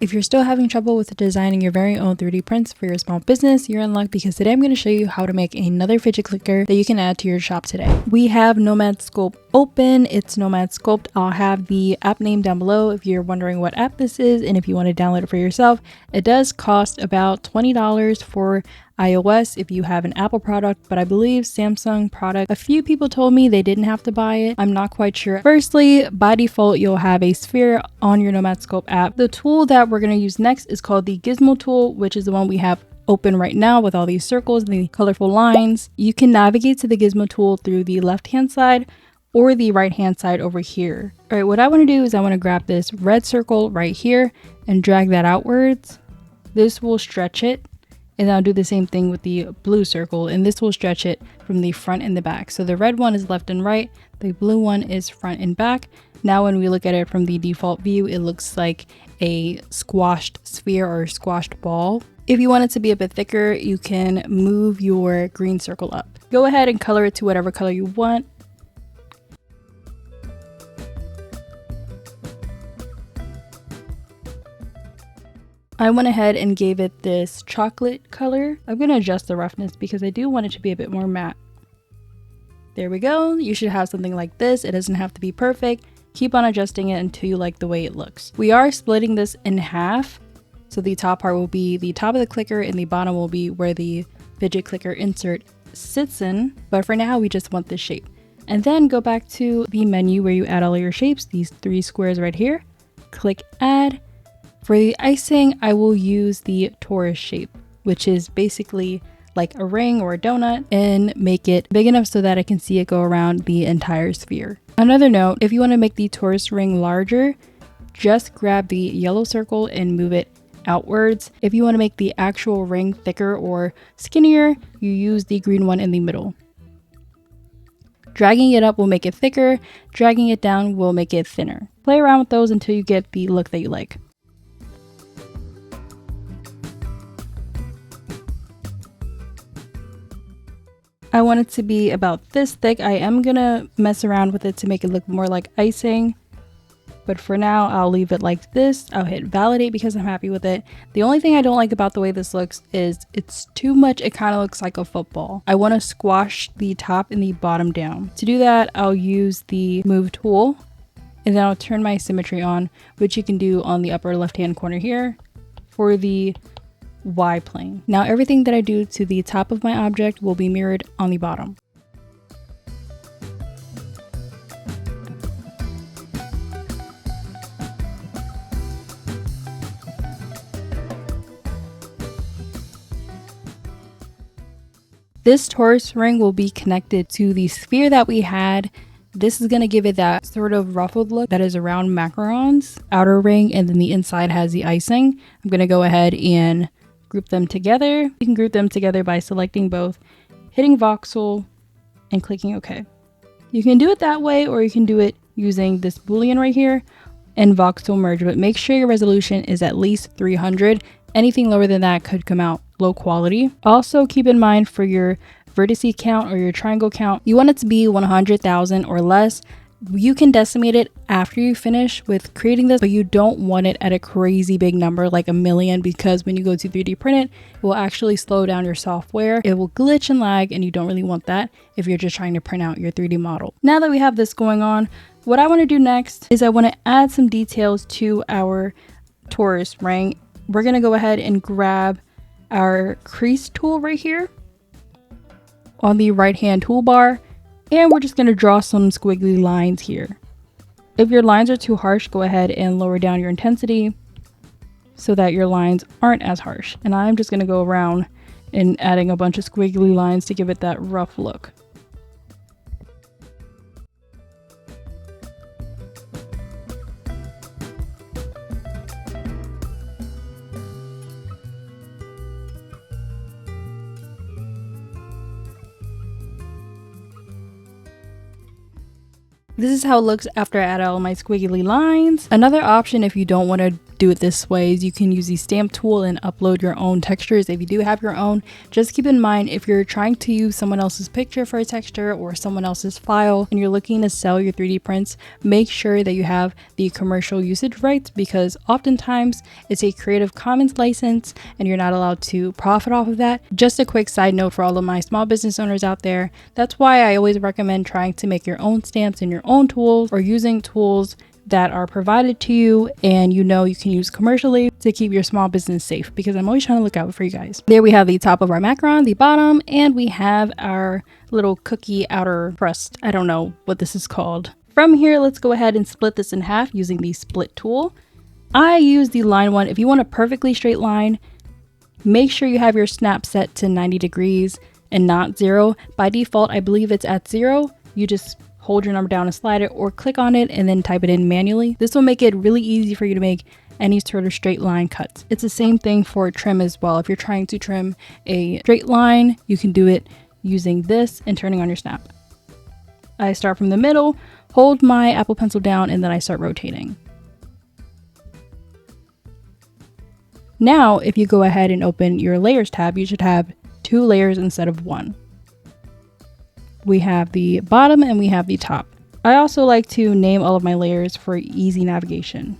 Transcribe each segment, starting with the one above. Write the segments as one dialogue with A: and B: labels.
A: If you're still having trouble with designing your very own 3D prints for your small business, you're in luck because today I'm going to show you how to make another fidget clicker that you can add to your shop today. We have Nomad Sculpt open. It's Nomad Sculpt. I'll have the app name down below if you're wondering what app this is and if you want to download it for yourself. It does cost about $20 for iOS if you have an Apple product, but I believe Samsung product, a few people told me they didn't have to buy it. I'm not quite sure. Firstly, by default, you'll have a sphere on your Nomad Sculpt app. The tool that we're going to use next is called the Gizmo tool, which is the one we have open right now with all these circles and the colorful lines. You can navigate to the Gizmo tool through the left-hand side or the right-hand side over here. All right, what I want to do is I want to grab this red circle right here and drag that outwards. This will stretch it. And I'll do the same thing with the blue circle, and this will stretch it from the front and the back. So the red one is left and right, the blue one is front and back. Now when we look at it from the default view, it looks like a squashed sphere or squashed ball. If you want it to be a bit thicker, you can move your green circle up. Go ahead and color it to whatever color you want. I went ahead and gave it this chocolate color. I'm going to adjust the roughness because I do want it to be a bit more matte. There we go. You should have something like this. It doesn't have to be perfect. Keep on adjusting it until you like the way it looks. We are splitting this in half. So the top part will be the top of the clicker and the bottom will be where the fidget clicker insert sits in. But for now, we just want this shape. And then go back to the menu where you add all of your shapes, these 3 squares right here. Click add. For the icing, I will use the torus shape, which is basically like a ring or a donut, and make it big enough so that I can see it go around the entire sphere. Another note, if you want to make the torus ring larger, just grab the yellow circle and move it outwards. If you want to make the actual ring thicker or skinnier, you use the green one in the middle. Dragging it up will make it thicker, dragging it down will make it thinner. Play around with those until you get the look that you like. I want it to be about this thick. I am gonna mess around with it to make it look more like icing, but for now I'll leave it like this. I'll hit validate because I'm happy with it. The only thing I don't like about the way this looks is it's too much. It kind of looks like a football. I want to squash the top and the bottom down. To do that, I'll use the move tool and then I'll turn my symmetry on, which you can do on the upper left hand corner here for the Y plane. Now everything that I do to the top of my object will be mirrored on the bottom. This torus ring will be connected to the sphere that we had. This is going to give it that sort of ruffled look that is around Macaron's outer ring, and then the inside has the icing. I'm going to go ahead and group them together. You can group them together by selecting both, hitting voxel, and clicking OK. You can do it that way, or you can do it using this boolean right here and voxel merge, but make sure your resolution is at least 300. Anything lower than that could come out low quality. Also keep in mind for your vertice count or your triangle count, you want it to be 100,000 or less. You can decimate it after you finish with creating this, but you don't want it at a crazy big number like 1,000,000, because when you go to 3D print it will actually slow down your software. It will glitch and lag, and you don't really want that if you're just trying to print out your 3D model. Now that we have this going on, what I want to do next is I want to add some details to our torus ring. We're going to go ahead and grab our crease tool right here on the right hand toolbar. And we're just going to draw some squiggly lines here. If your lines are too harsh, go ahead and lower down your intensity so that your lines aren't as harsh. And I'm just going to go around and adding a bunch of squiggly lines to give it that rough look. This is how it looks after I add all my squiggly lines. Another option, if you don't want to do it this way is you can use the stamp tool and upload your own textures if you do have your own. Just keep in mind, if you're trying to use someone else's picture for a texture or someone else's file and you're looking to sell your 3D prints, make sure that you have the commercial usage rights, because oftentimes it's a Creative Commons license and you're not allowed to profit off of that. Just a quick side note for all of my small business owners out there, that's why I always recommend trying to make your own stamps in your own tools, or using tools that are provided to you and you can use commercially to keep your small business safe, because I'm always trying to look out for you guys. There we have the top of our macaron, the bottom, and we have our little cookie outer crust. I don't know what this is called. From here, let's go ahead and split this in half using the split tool. I use the line one. If you want a perfectly straight line, make sure you have your snap set to 90 degrees and not 0. By default, I believe it's at 0. You just hold your number down and slide it, or click on it and then type it in manually. This will make it really easy for you to make any sort of straight line cuts. It's the same thing for trim as well. If you're trying to trim a straight line, you can do it using this and turning on your snap. I start from the middle, hold my Apple Pencil down, and then I start rotating. Now, if you go ahead and open your layers tab, you should have 2 layers instead of 1. We have the bottom and we have the top. I also like to name all of my layers for easy navigation.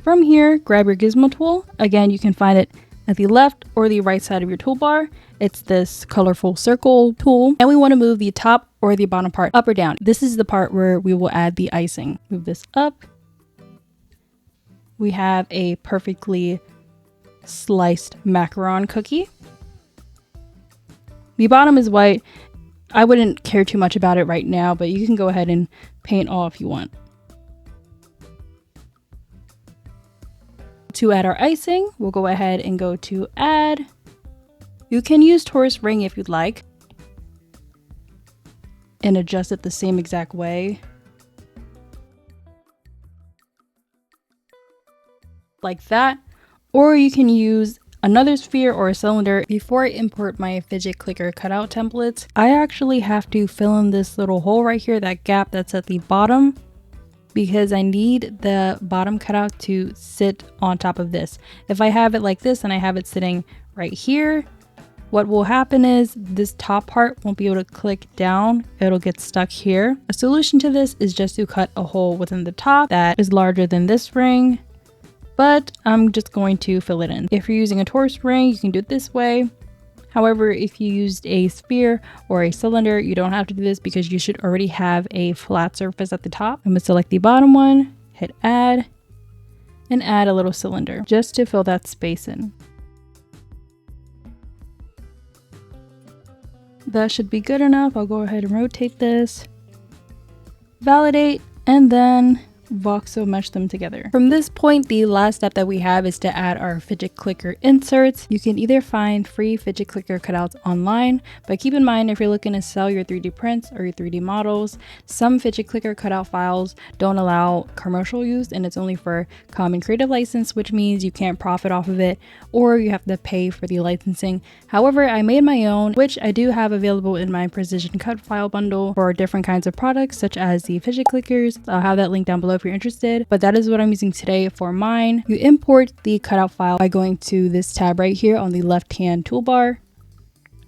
A: From here, grab your gizmo tool. Again, you can find it at the left or the right side of your toolbar. It's this colorful circle tool, and we want to move the top or the bottom part up or down. This is the part where we will add the icing. Move this up. We have a perfectly sliced macaron cookie. The bottom is white. I wouldn't care too much about it right now, but you can go ahead and paint all if you want. To add our icing, we'll go ahead and go to add. You can use Taurus ring if you'd like and adjust it the same exact way. Like that, or you can use another sphere or a cylinder. Before I import my Fidget clicker cutout templates, I actually have to fill in this little hole right here, that gap that's at the bottom, because I need the bottom cutout to sit on top of this. If I have it like this and I have it sitting right here, what will happen is this top part won't be able to click down. It'll get stuck here. A solution to this is just to cut a hole within the top that is larger than this ring, but I'm just going to fill it in. If you're using a Taurus ring, you can do it this way. However, if you used a sphere or a cylinder, you don't have to do this because you should already have a flat surface at the top. I'm gonna select the bottom one, hit add, and add a little cylinder just to fill that space in. That should be good enough. I'll go ahead and rotate this, validate, and then voxel mesh them together. From this point, the last step that we have is to add our Fidget clicker inserts. You can either find free Fidget clicker cutouts online, but keep in mind, if you're looking to sell your 3D prints or your 3D models, some Fidget clicker cutout files don't allow commercial use, and it's only for common creative license, which means you can't profit off of it, or you have to pay for the licensing. However, I made my own, which I do have available in my precision cut file bundle for different kinds of products, such as the Fidget clickers. I'll have that link down below if you're interested, but that is what I'm using today for mine. You import the cutout file by going to this tab right here on the left hand toolbar,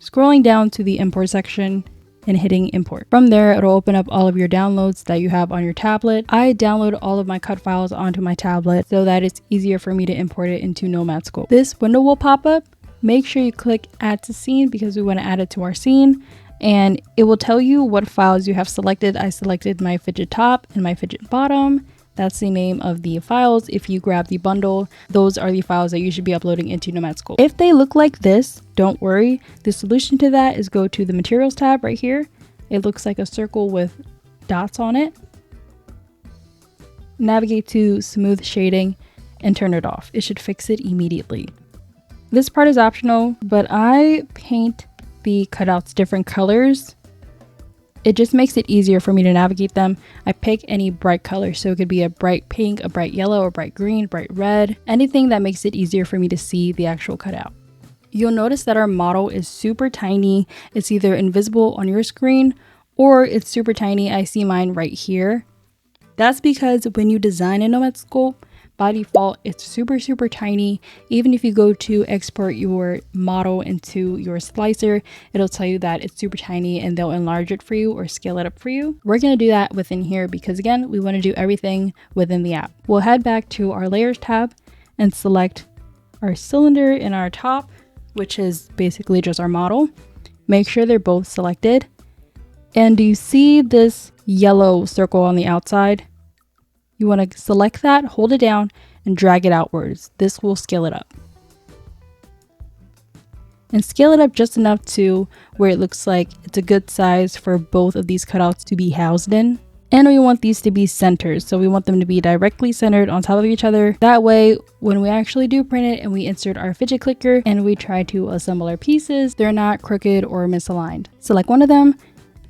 A: scrolling down to the import section and hitting import. From there, it'll open up all of your downloads that you have on your tablet. I download all of my cut files onto my tablet so that it's easier for me to import it into Nomad Sculpt. This window will pop up. Make sure you click add to scene because we want to add it to our scene, and it will tell you what files you have selected. I selected my Fidget top and my Fidget bottom. That's the name of the files. If you grab the bundle, those are the files that you should be uploading into Nomad Sculpt. If they look like this, don't worry. The solution to that is go to the materials tab right here. It looks like a circle with dots on it. Navigate to smooth shading and turn it off. It should fix it immediately. This part is optional, but I paint the cutouts different colors. It just makes it easier for me to navigate them. I pick any bright color, so it could be a bright pink, a bright yellow, a bright green, bright red, anything that makes it easier for me to see the actual cutout. You'll notice that our model is super tiny. It's either invisible on your screen or it's super tiny. I see mine right here. That's because when you design a Nomad Sculpt, by default, it's super tiny. Even if you go to export your model into your slicer, it'll tell you that it's super tiny and they'll enlarge it for you or scale it up for you. We're going to do that within here because again, we want to do everything within the app. We'll head back to our layers tab and select our cylinder in our top, which is basically just our model. Make sure they're both selected. And do you see this yellow circle on the outside? You want to select that, hold it down, and drag it outwards. This will scale it up. And scale it up just enough to where it looks like it's a good size for both of these cutouts to be housed in. And we want these to be centered, so we want them to be directly centered on top of each other. That way, when we actually do print it and we insert our fidget clicker and we try to assemble our pieces, they're not crooked or misaligned. Select one of them,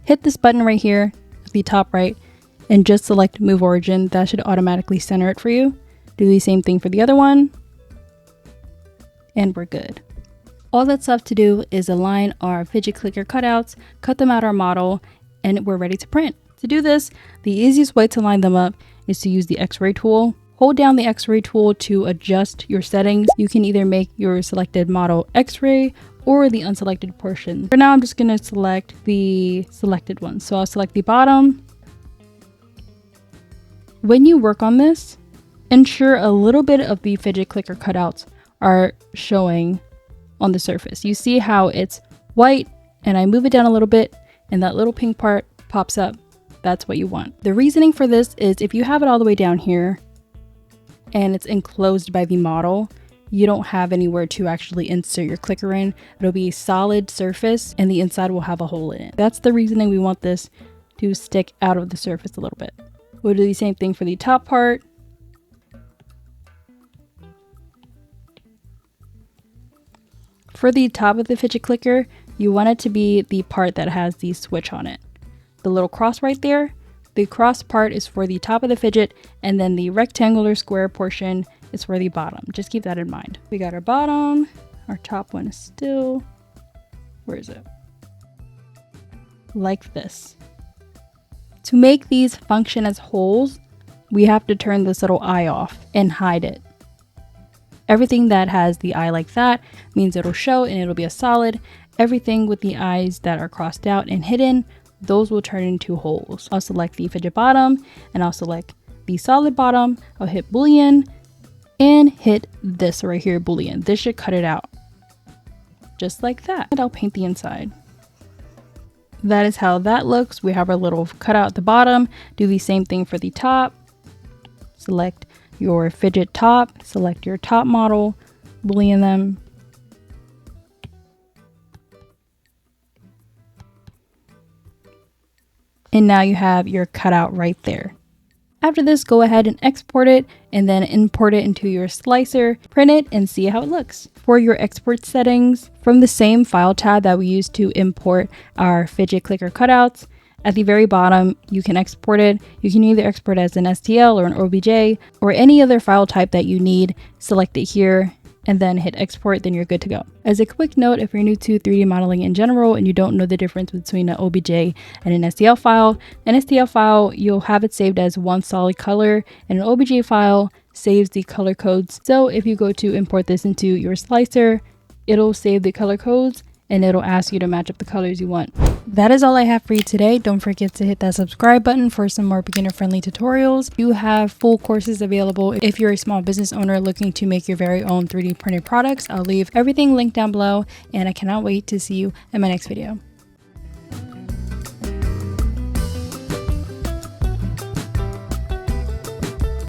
A: hit this button right here at the top right, and just select move origin. That should automatically center it for you. Do the same thing for the other one, and we're good. All that's left to do is align our fidget clicker cutouts, cut them out our model, and we're ready to print. To do this, the easiest way to line them up is to use the X-ray tool. Hold down the X-ray tool to adjust your settings. You can either make your selected model X-ray or the unselected portion. For now, I'm just gonna select the selected one. So I'll select the bottom. When you work on this, ensure a little bit of the fidget clicker cutouts are showing on the surface. You see how it's white and I move it down a little bit and that little pink part pops up. That's what you want. The reasoning for this is if you have it all the way down here and it's enclosed by the model, you don't have anywhere to actually insert your clicker in. It'll be a solid surface and the inside will have a hole in it. That's the reasoning we want this to stick out of the surface a little bit. We'll do the same thing for the top part. For the top of the fidget clicker, you want it to be the part that has the switch on it. The little cross right there, the cross part is for the top of the fidget, and then the rectangular square portion is for the bottom. Just keep that in mind. We got our bottom, our top one is still, where is it? Like this. To make these function as holes, we have to turn this little eye off and hide it. Everything that has the eye like that means it'll show and it'll be a solid. Everything with the eyes that are crossed out and hidden, those will turn into holes. I'll select the fidget bottom and I'll select the solid bottom. I'll hit Boolean and hit this right here, Boolean. This should cut it out. Just like that. And I'll paint the inside. That is how that looks. We have our little cutout at the bottom. Do the same thing for the top. Select your fidget top, select your top model, Boolean them. And now you have your cutout right there. After this, go ahead and export it and then import it into your slicer, print it and see how it looks. For your export settings, from the same file tab that we used to import our fidget clicker cutouts, at the very bottom, you can export it. You can either export as an STL or an OBJ or any other file type that you need. Select it here and then hit export, then you're good to go. As a quick note, if you're new to 3D modeling in general and you don't know the difference between an OBJ and an STL file, you'll have it saved as one solid color, and an OBJ file saves the color codes. So if you go to import this into your slicer, it'll save the color codes and it'll ask you to match up the colors you want. That is all I have for you today. Don't forget to hit that subscribe button for some more beginner-friendly tutorials. You have full courses available if you're a small business owner looking to make your very own 3D printed products. I'll leave everything linked down below, and I cannot wait to see you in my next video.